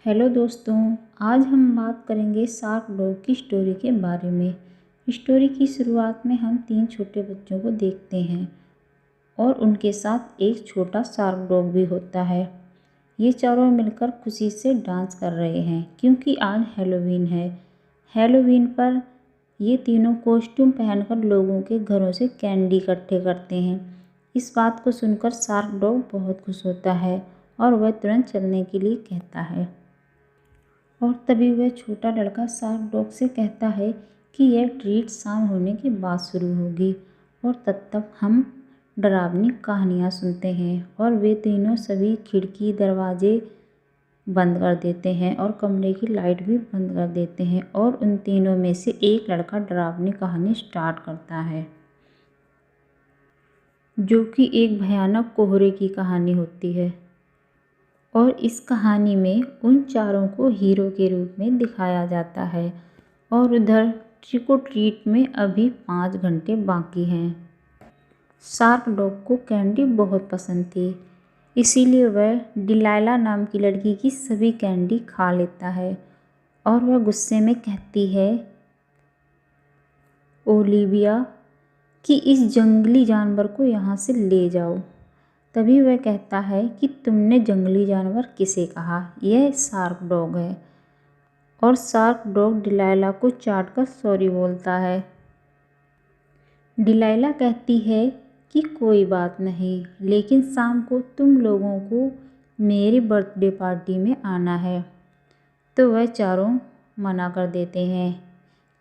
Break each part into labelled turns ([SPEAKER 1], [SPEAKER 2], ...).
[SPEAKER 1] Hello दोस्तों। आज हम बात करेंगे शार्क डॉग की स्टोरी के बारे में। स्टोरी की शुरुआत में हम 3 छोटे बच्चों को देखते हैं और उनके साथ एक छोटा शार्क डॉग भी होता है। ये चारों मिलकर खुशी से डांस कर रहे हैं क्योंकि आज हैलोवीन है। हैलोवीन पर ये तीनों कॉस्ट्यूम पहनकर लोगों के घरों से कैंडी इकट्ठे करते हैं। इस बात को सुनकर शार्क डॉग बहुत खुश होता है और वह तुरंत चलने के लिए कहता है। और तभी वह छोटा लड़का शार्क डॉग से कहता है कि यह ट्रीट शाम होने के बाद शुरू होगी। और तब तक हम डरावनी कहानियाँ सुनते हैं और वे तीनों सभी खिड़की दरवाजे बंद कर देते हैं और कमरे की लाइट भी बंद कर देते हैं और उन तीनों में से एक लड़का डरावनी कहानी स्टार्ट करता है, जो कि एक भयानक कोहरे की कहानी होती है। और इस कहानी में उन चारों को हीरो के रूप में दिखाया जाता है। और उधर ट्रिक और ट्रीट में अभी 5 घंटे बाकी हैं। शार्क डॉग को कैंडी बहुत पसंद थी, इसीलिए वह डिलाइला नाम की लड़की की सभी कैंडी खा लेता है और वह गुस्से में कहती है ओलिविया कि इस जंगली जानवर को यहाँ से ले जाओ। तभी वह कहता है कि तुमने जंगली जानवर किसे कहा? यह शार्क डॉग है। और शार्क डॉग डिलाइला को चाटकर सॉरी बोलता है। डिलाइला कहती है कि कोई बात नहीं, लेकिन शाम को तुम लोगों को मेरी बर्थडे पार्टी में आना है। तो वह चारों मना कर देते हैं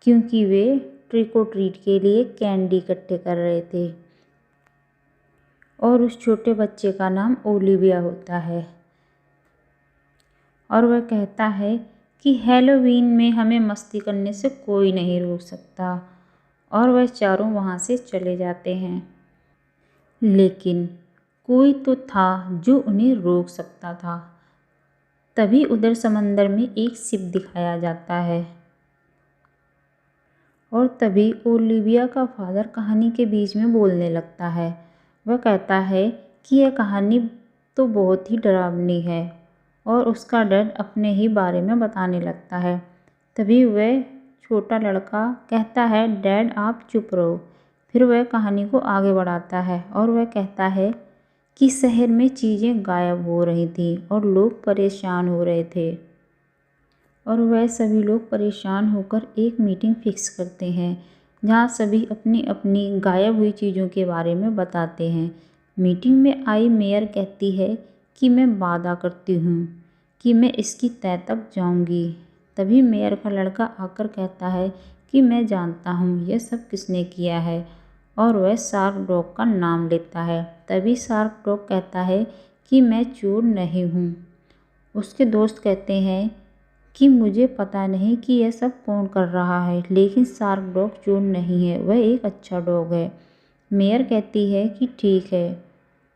[SPEAKER 1] क्योंकि वे ट्रिक और ट्रीट के लिए कैंडी इकट्ठे कर रहे थे और उस छोटे बच्चे का नाम ओलिविया होता है। और वह कहता है कि हैलोवीन में हमें मस्ती करने से कोई नहीं रोक सकता। और वह चारों वहाँ से चले जाते हैं, लेकिन कोई तो था जो उन्हें रोक सकता था। तभी उधर समंदर में एक शिप दिखाया जाता है और तभी ओलिविया का फादर कहानी के बीच में बोलने लगता है। वह कहता है कि यह कहानी तो बहुत ही डरावनी है और उसका डैड अपने ही बारे में बताने लगता है। तभी वह छोटा लड़का कहता है डैड आप चुप रहो। फिर वह कहानी को आगे बढ़ाता है और वह कहता है कि शहर में चीज़ें गायब हो रही थी और लोग परेशान हो रहे थे। और वह सभी लोग परेशान होकर एक मीटिंग फिक्स करते हैं जहाँ सभी अपनी अपनी गायब हुई चीज़ों के बारे में बताते हैं। मीटिंग में आई मेयर कहती है कि मैं वादा करती हूँ कि मैं इसकी तह तक जाऊँगी। तभी मेयर का लड़का आकर कहता है कि मैं जानता हूँ यह सब किसने किया है और वह शार्क डॉग का नाम लेता है। तभी शार्क डॉग कहता है कि मैं चोर नहीं हूँ। उसके दोस्त कहते हैं कि मुझे पता नहीं कि यह सब कौन कर रहा है, लेकिन शार्क डॉग चोर नहीं है, वह एक अच्छा डॉग है। मेयर कहती है कि ठीक है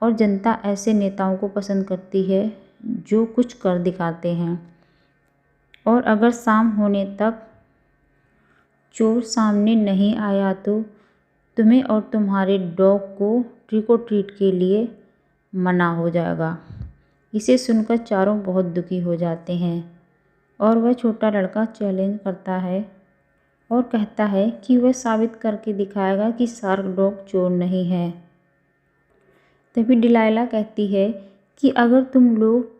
[SPEAKER 1] और जनता ऐसे नेताओं को पसंद करती है जो कुछ कर दिखाते हैं। और अगर शाम होने तक चोर सामने नहीं आया तो तुम्हें और तुम्हारे डॉग को ट्रिक और ट्रीट के लिए मना हो जाएगा। इसे सुनकर चारों बहुत दुखी हो जाते हैं और वह छोटा लड़का चैलेंज करता है और कहता है कि वह साबित करके दिखाएगा कि शार्क डॉग चोर नहीं है। तभी डिलाइला कहती है कि अगर तुम लोग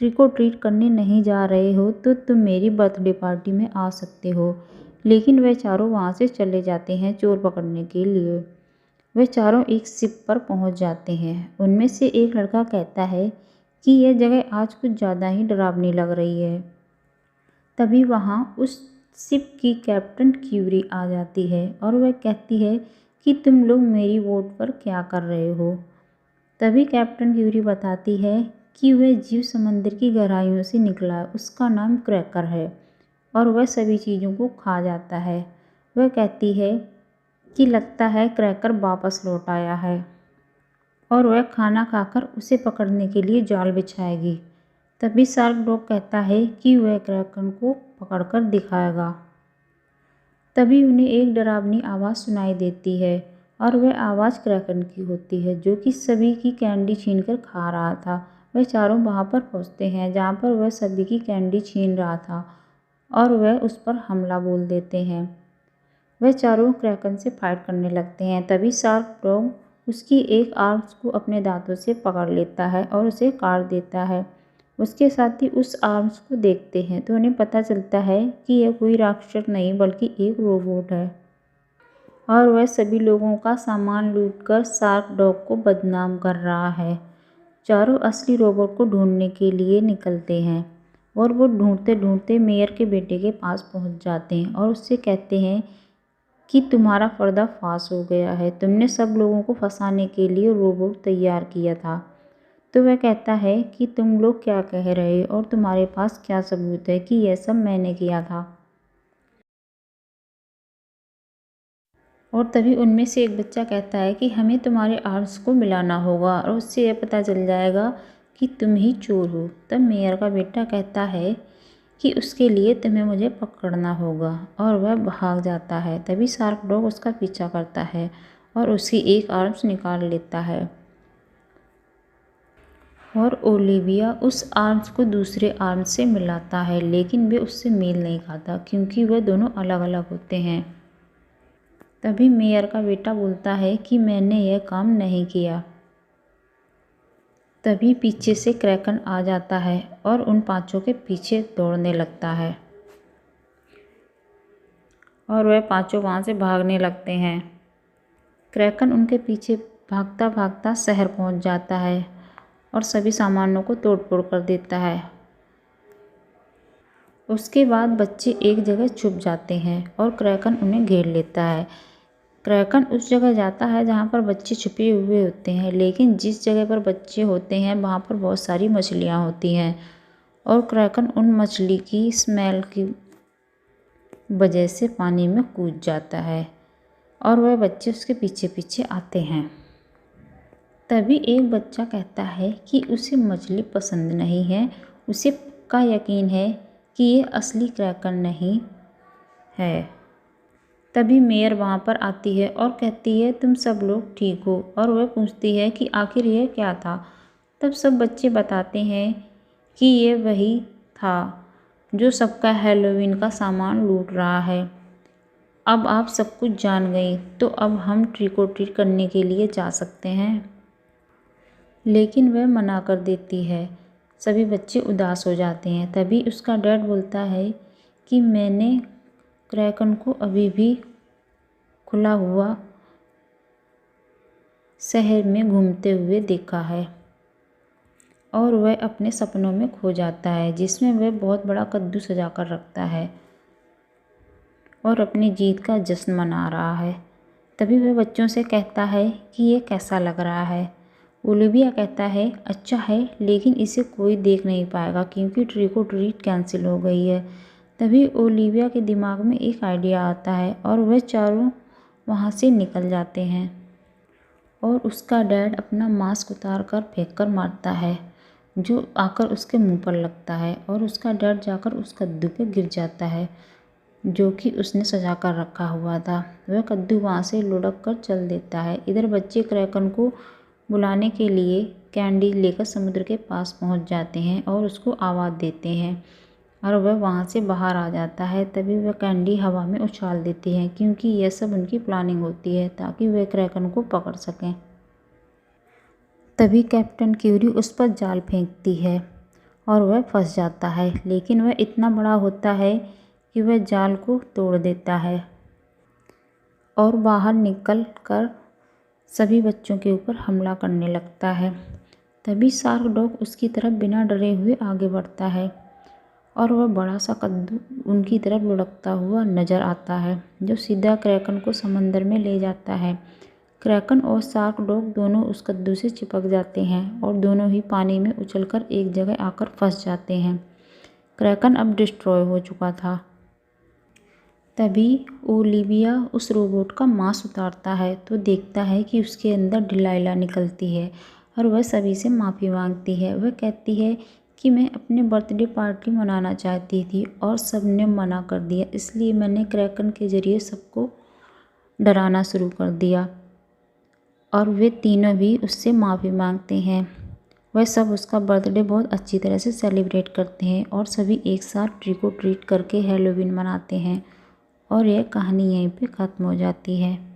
[SPEAKER 1] ट्रिक और ट्रीट करने नहीं जा रहे हो तो तुम मेरी बर्थडे पार्टी में आ सकते हो। लेकिन वे चारों वहाँ से चले जाते हैं चोर पकड़ने के लिए। वे चारों एक शिप पर पहुँच जाते हैं। उनमें से एक लड़का कहता है कि यह जगह आज कुछ ज़्यादा ही डरावनी लग रही है। तभी वहाँ उस शिप की कैप्टन क्यूरी आ जाती है और वह कहती है कि तुम लोग मेरी बोट पर क्या कर रहे हो। तभी कैप्टन क्यूरी बताती है कि वह जीव समंदर की गहराइयों से निकला है, उसका नाम क्रैकर है और वह सभी चीज़ों को खा जाता है। वह कहती है कि लगता है क्रैकर वापस लौट आया है और वह खाना खाकर उसे पकड़ने के लिए जाल बिछाएगी। तभी शार्क डॉग कहता है कि वह क्रैकर को पकड़कर दिखाएगा। तभी उन्हें एक डरावनी आवाज़ सुनाई देती है और वह आवाज़ क्रैकर की होती है जो कि सभी की कैंडी छीनकर खा रहा था। वह चारों वहाँ पर पहुँचते हैं जहाँ पर वह सभी की कैंडी छीन रहा था और वह उस पर हमला बोल देते हैं। वह चारों क्रैकन से फाइट करने लगते हैं। तभी शार्क डॉग उसकी एक आर्म्स को अपने दांतों से पकड़ लेता है और उसे काट देता है। उसके साथी उस आर्म्स को देखते हैं तो उन्हें पता चलता है कि यह कोई राक्षस नहीं बल्कि एक रोबोट है और वह सभी लोगों का सामान लूटकर शार्क डॉग को बदनाम कर रहा है। चारों असली रोबोट को ढूंढने के लिए निकलते हैं और वो ढूंढते ढूंढते मेयर के बेटे के पास पहुंच जाते हैं और उससे कहते हैं कि तुम्हारा पर्दाफाश हो गया है, तुमने सब लोगों को फंसाने के लिए रोबोट तैयार किया था। तो वह कहता है कि तुम लोग क्या कह रहे हो और तुम्हारे पास क्या सबूत है कि यह सब मैंने किया था। और तभी उनमें से एक बच्चा कहता है कि हमें तुम्हारे आर्म्स को मिलाना होगा और उससे यह पता चल जाएगा कि तुम ही चोर हो। तब मेयर का बेटा कहता है कि उसके लिए तुम्हें मुझे पकड़ना होगा और वह भाग जाता है। तभी शार्क डॉग उसका पीछा करता है और उसकी एक आर्म्स निकाल लेता है और ओलिविया उस आर्म्स को दूसरे आर्म्स से मिलाता है, लेकिन वे उससे मेल नहीं खाता क्योंकि वह दोनों अलग अलग होते हैं। तभी मेयर का बेटा बोलता है कि मैंने यह काम नहीं किया। तभी पीछे से क्रैकन आ जाता है और उन पांचों के पीछे दौड़ने लगता है और वह पांचों वहाँ से भागने लगते हैं। क्रैकन उनके पीछे भागता भागता शहर पहुँच जाता है और सभी सामानों को तोड़ फोड़ कर देता है। उसके बाद बच्चे एक जगह छुप जाते हैं और क्रैकन उन्हें घेर लेता है। क्रैकन उस जगह जाता है जहाँ पर बच्चे छुपे हुए होते हैं, लेकिन जिस जगह पर बच्चे होते हैं वहाँ पर बहुत सारी मछलियाँ होती हैं और क्रैकन उन मछली की स्मेल की वजह से पानी में कूद जाता है और वह बच्चे उसके पीछे पीछे आते हैं। तभी एक बच्चा कहता है कि उसे मछली पसंद नहीं है, उसे पक्का यकीन है कि ये असली क्रैकन नहीं है। तभी मेयर वहाँ पर आती है और कहती है तुम सब लोग ठीक हो, और वह पूछती है कि आखिर यह क्या था। तब सब बच्चे बताते हैं कि ये वही था जो सबका हैलोवीन का सामान लूट रहा है। अब आप सब कुछ जान गई तो अब हम ट्रिक और ट्रीट करने के लिए जा सकते हैं। लेकिन वह मना कर देती है। सभी बच्चे उदास हो जाते हैं। तभी उसका डैड बोलता है कि मैंने क्रैकन को अभी भी खुला हुआ शहर में घूमते हुए देखा है और वह अपने सपनों में खो जाता है, जिसमें वह बहुत बड़ा कद्दू सजा कर रखता है और अपनी जीत का जश्न मना रहा है। तभी वह बच्चों से कहता है कि ये कैसा लग रहा है। ओलिविया कहता है अच्छा है, लेकिन इसे कोई देख नहीं पाएगा क्योंकि ट्रिक और ट्रीट कैंसिल हो गई है। तभी ओलिविया के दिमाग में एक आइडिया आता है और वह चारों वहाँ से निकल जाते हैं और उसका डैड अपना मास्क उतार कर फेंक कर मारता है, जो आकर उसके मुंह पर लगता है और उसका डैड जाकर उस कद्दू पे गिर जाता है जो कि उसने सजा कर रखा हुआ था। वह कद्दू वहाँ से लुढ़क कर चल देता है। इधर बच्चे क्रैकन को बुलाने के लिए कैंडी लेकर समुद्र के पास पहुँच जाते हैं और उसको आवाज़ देते हैं और वह वहाँ से बाहर आ जाता है। तभी वह कैंडी हवा में उछाल देती है क्योंकि यह सब उनकी प्लानिंग होती है ताकि वह क्रैकन को पकड़ सकें। तभी कैप्टन क्यूरी उस पर जाल फेंकती है और वह फंस जाता है, लेकिन वह इतना बड़ा होता है कि वह जाल को तोड़ देता है और बाहर निकल कर सभी बच्चों के ऊपर हमला करने लगता है। तभी शार्क डॉग उसकी तरफ बिना डरे हुए आगे बढ़ता है और वह बड़ा सा कद्दू उनकी तरफ लुढ़कता हुआ नज़र आता है जो सीधा क्रैकन को समंदर में ले जाता है। क्रैकन और शार्क डॉग दोनों उस कद्दू से चिपक जाते हैं और दोनों ही पानी में उछलकर एक जगह आकर फंस जाते हैं। क्रैकन अब डिस्ट्रॉय हो चुका था। तभी ओलिविया उस रोबोट का मांस उतारता है तो देखता है कि उसके अंदर डिलाइला निकलती है और वह सभी से माफ़ी मांगती है। वह कहती है कि मैं अपने बर्थडे पार्टी मनाना चाहती थी और सब ने मना कर दिया, इसलिए मैंने क्रैकन के ज़रिए सबको डराना शुरू कर दिया और वे तीनों भी उससे माफ़ी मांगते हैं। वह सब उसका बर्थडे बहुत अच्छी तरह से सेलिब्रेट करते हैं और सभी एक साथ ट्रिक और ट्रीट करके हैलोवीन मनाते हैं और यह कहानी यहीं पे ख़त्म हो जाती है।